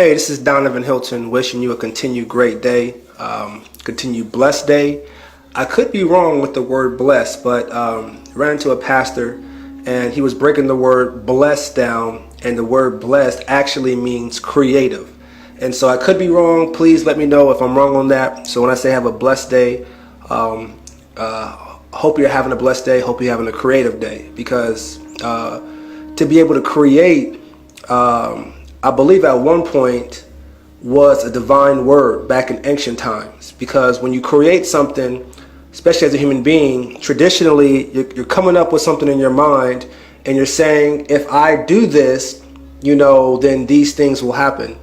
Hey, this is Donovan Hilton wishing you a continued great day, continued blessed day. I could be wrong with the word blessed, but ran into a pastor and he was breaking the word blessed down, and the word blessed actually means creative. And so I could be wrong. Please let me know if I'm wrong on that. So when I say have a blessed day, hope you're having a blessed day. Hope you're having a creative day, because to be able to create, I believe at one point was a divine word back in ancient times, because when you create something, especially as a human being, traditionally you're coming up with something in your mind and you're saying, if I do this, then these things will happen.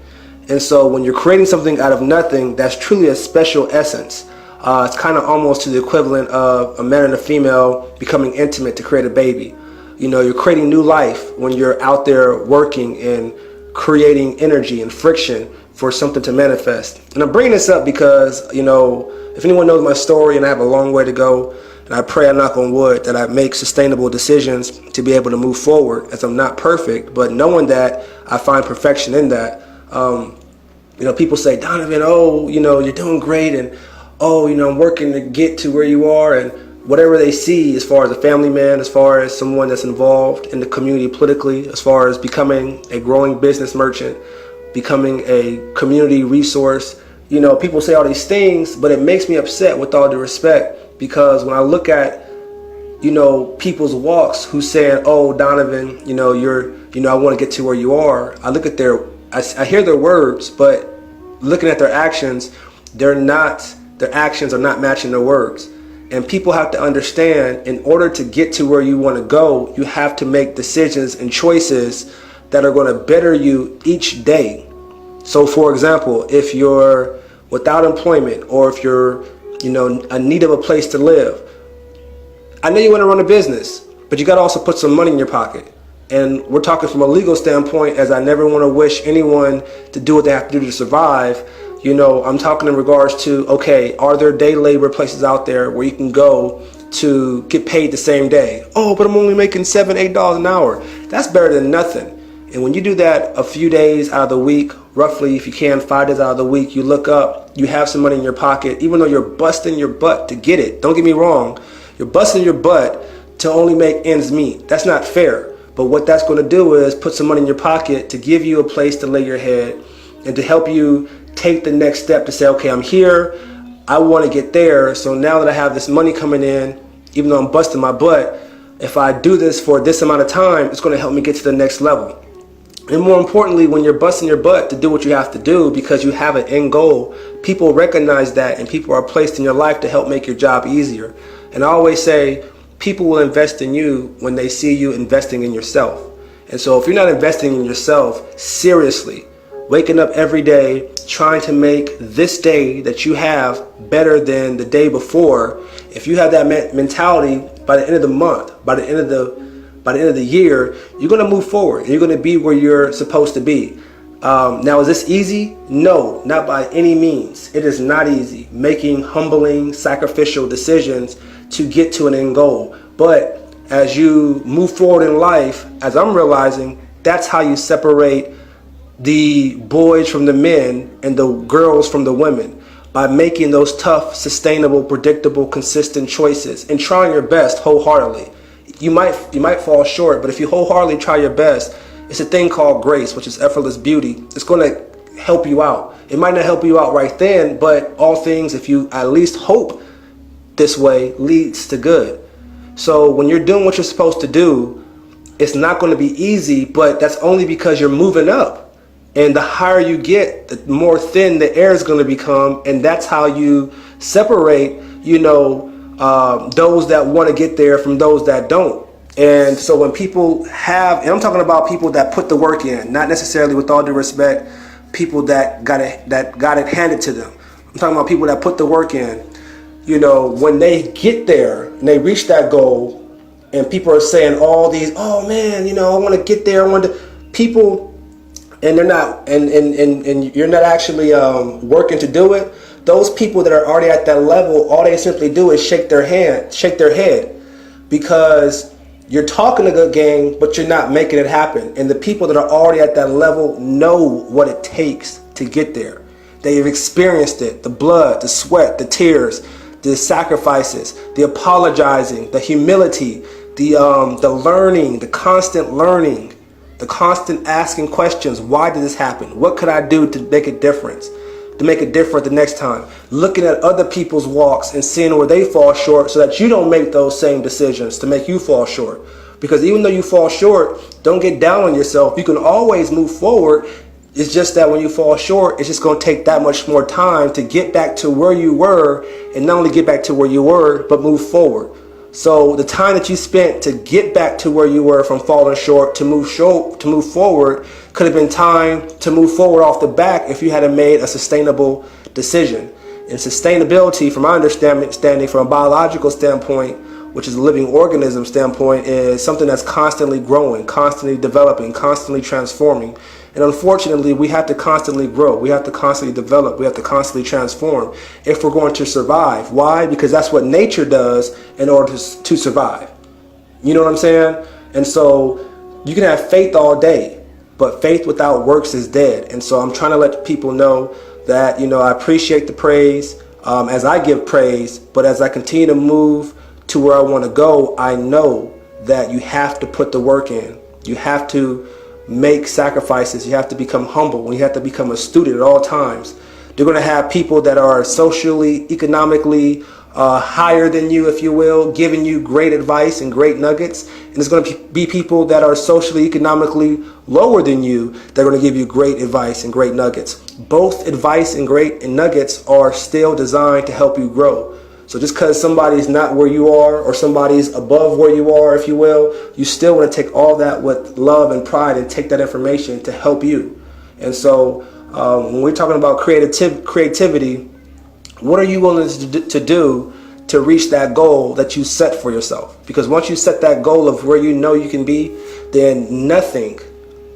And so when you're creating something out of nothing, that's truly a special essence. It's kind of almost to the equivalent of a man and a female becoming intimate to create a baby. You're creating new life when you're out there working and creating energy and friction for something to manifest. And I'm bringing this up because, if anyone knows my story, and I have a long way to go, and I pray, I knock on wood, that I make sustainable decisions to be able to move forward, as I'm not perfect, but knowing that I find perfection in that. People say, Donovan, you're doing great, and I'm working to get to where you are, and whatever they see as far as a family man, as far as someone that's involved in the community politically, as far as becoming a growing business merchant, becoming a community resource. People say all these things, but it makes me upset, with all due respect, because when I look at, people's walks who's saying, oh, Donovan, I want to get to where you are. I look at I hear their words, but looking at their actions, their actions are not matching their words. And people have to understand, in order to get to where you want to go, you have to make decisions and choices that are going to better you each day. So for example, if you're without employment, or if you're, in need of a place to live, I know you want to run a business, but you got to also put some money in your pocket. And we're talking from a legal standpoint, as I never want to wish anyone to do what they have to do to survive. I'm talking in regards to, okay, are there day labor places out there where you can go to get paid the same day? Oh, but I'm only making $7, $8 an hour. That's better than nothing. And when you do that a few days out of the week, roughly, if you can, 5 days out of the week, you look up, you have some money in your pocket, even though you're busting your butt to get it. Don't get me wrong. You're busting your butt to only make ends meet. That's not fair. But what that's going to do is put some money in your pocket to give you a place to lay your head, and to help you take the next step to say, okay, I'm here, I want to get there. So now that I have this money coming in, even though I'm busting my butt, if I do this for this amount of time, it's going to help me get to the next level. And more importantly, when you're busting your butt to do what you have to do because you have an end goal, people recognize that, and people are placed in your life to help make your job easier. And I always say, people will invest in you when they see you investing in yourself. And so if you're not investing in yourself seriously, waking up every day, trying to make this day that you have better than the day before, if you have that mentality, by the end of the month, by the end of the year, you're going to move forward. You're going to be where you're supposed to be. Now, is this easy? No, not by any means. It is not easy making humbling, sacrificial decisions to get to an end goal. But as you move forward in life, as I'm realizing, that's how you separate the boys from the men and the girls from the women, by making those tough, sustainable, predictable, consistent choices and trying your best wholeheartedly. You might fall short, but if you wholeheartedly try your best, it's a thing called grace, which is effortless beauty. It's going to help you out. It might not help you out right then, but all things, if you at least hope this way, leads to good. So when you're doing what you're supposed to do, it's not going to be easy, but that's only because you're moving up. And the higher you get, the more thin the air is going to become. And that's how you separate, those that want to get there from those that don't. And so when people have, and I'm talking about people that put the work in, not necessarily, with all due respect, people that got it handed to them. I'm talking about people that put the work in. When they get there and they reach that goal, and people are saying all these, oh man, I want to get there. People, and they're not, and you're not actually working to do it. Those people that are already at that level, all they simply do is shake their head, because You're talking a good game, but you're not making it happen. And the people that are already at that level know what it takes to get there. They've experienced it, the blood, the sweat, the tears, the sacrifices, the apologizing, the humility, the learning, the constant asking questions. Why did this happen? What could I do to make a difference? To make it different the next time. Looking at other people's walks and seeing where they fall short so that you don't make those same decisions to make you fall short. Because even though you fall short, don't get down on yourself. You can always move forward. It's just that when you fall short, it's just going to take that much more time to get back to where you were, and not only get back to where you were, but move forward. So the time that you spent to get back to where you were from falling short to move forward could have been time to move forward off the back if you had made a sustainable decision. And sustainability, from my understanding, from a biological standpoint, which is a living organism standpoint, is something that's constantly growing, constantly developing, constantly transforming. And unfortunately, we have to constantly grow. We have to constantly develop. We have to constantly transform if we're going to survive. Why? Because that's what nature does in order to survive. You know what I'm saying? And so you can have faith all day, but faith without works is dead. And so I'm trying to let people know that, I appreciate the praise as I give praise, but as I continue to move to where I want to go, I know that you have to put the work in. You have to make sacrifices. You have to become humble. You have to become a student at all times. You're going to have people that are socially, economically higher than you, if you will, giving you great advice and great nuggets. And there's going to be people that are socially, economically lower than you that are going to give you great advice and great nuggets. Both advice and great nuggets are still designed to help you grow. So just because somebody's not where you are, or somebody's above where you are, if you will, you still want to take all that with love and pride and take that information to help you. And so when we're talking about creativity, what are you willing to do to reach that goal that you set for yourself? Because once you set that goal of where you know you can be, then nothing,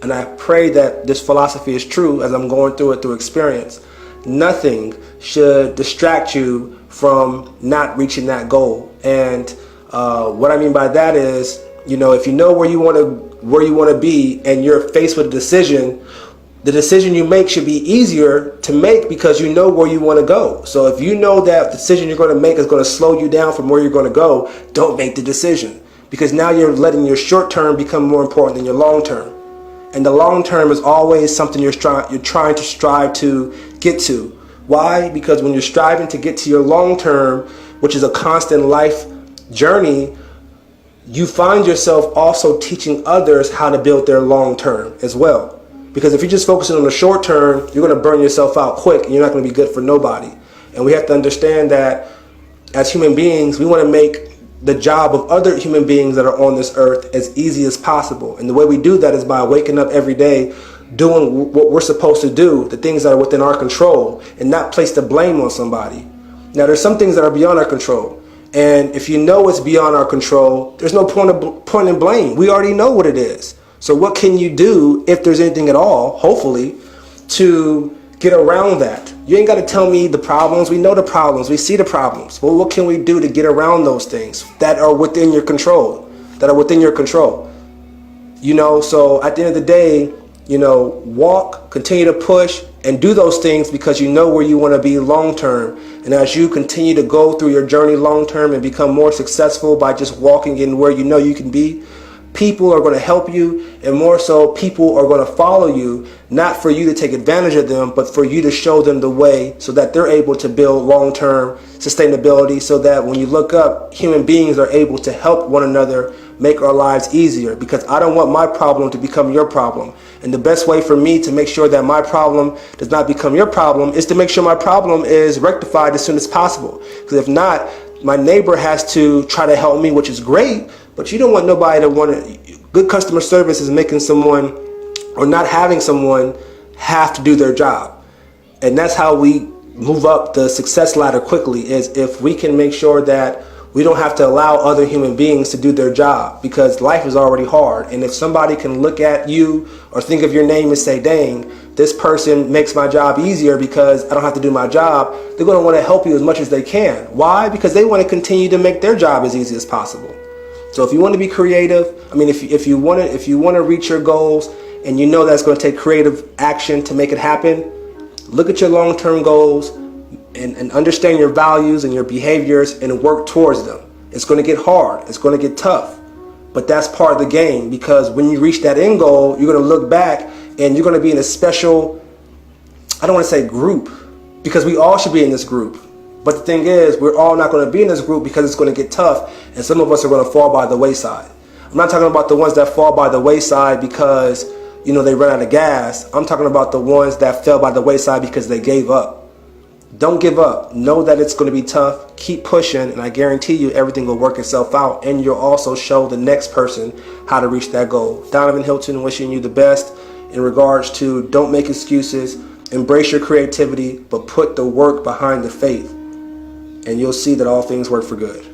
and I pray that this philosophy is true as I'm going through it through experience, nothing should distract you from not reaching that goal. And what I mean by that is, if you know where you want to be, and you're faced with a decision, the decision you make should be easier to make because you know where you want to go. So if you know that the decision you're going to make is going to slow you down from where you're going to go, don't make the decision, because now you're letting your short term become more important than your long term. And the long term is always something you're trying to strive to get to. Why? Because when you're striving to get to your long term, which is a constant life journey, you find yourself also teaching others how to build their long term as well. Because if you're just focusing on the short term, you're going to burn yourself out quick, and you're not going to be good for nobody. And we have to understand that as human beings, we want to make the job of other human beings that are on this earth as easy as possible. And the way we do that is by waking up every day, doing what we're supposed to do, the things that are within our control, and not place the blame on somebody. Now, there's some things that are beyond our control. And if you know it's beyond our control, there's no point in blame. We already know what it is. So what can you do, if there's anything at all, hopefully, to get around that? You ain't got to tell me the problems. We know the problems. We see the problems. Well, what can we do to get around those things that are within your control? So at the end of the day, walk, continue to push, and do those things because you know where you want to be long term. And as you continue to go through your journey long term and become more successful by just walking in where you know you can be, people are going to help you, and more so, people are going to follow you, not for you to take advantage of them, but for you to show them the way so that they're able to build long-term sustainability, so that when you look up, human beings are able to help one another make our lives easier. Because I don't want my problem to become your problem. And the best way for me to make sure that my problem does not become your problem is to make sure my problem is rectified as soon as possible. Because if not, my neighbor has to try to help me, which is great, but you don't want nobody to want to. Good customer service is making someone or not having someone have to do their job. And that's how we move up the success ladder quickly, is if we can make sure that we don't have to allow other human beings to do their job, because life is already hard. And if somebody can look at you or think of your name and say, dang, this person makes my job easier because I don't have to do my job, they're going to want to help you as much as they can. Why? Because they want to continue to make their job as easy as possible. So if you want to be creative, I mean, if you want to reach your goals, and you know that's going to take creative action to make it happen, look at your long-term goals and understand your values and your behaviors and work towards them. It's going to get hard. It's going to get tough. But that's part of the game, because when you reach that end goal, you're going to look back and you're going to be in a special, I don't want to say group, because we all should be in this group. But the thing is, we're all not going to be in this group because it's going to get tough, and some of us are going to fall by the wayside. I'm not talking about the ones that fall by the wayside because, you know, they run out of gas. I'm talking about the ones that fell by the wayside because they gave up. Don't give up. Know that it's going to be tough. Keep pushing, and I guarantee you everything will work itself out, and you'll also show the next person how to reach that goal. Donovan Hilton wishing you the best in regards to don't make excuses, embrace your creativity, but put the work behind the faith, and you'll see that all things work for good.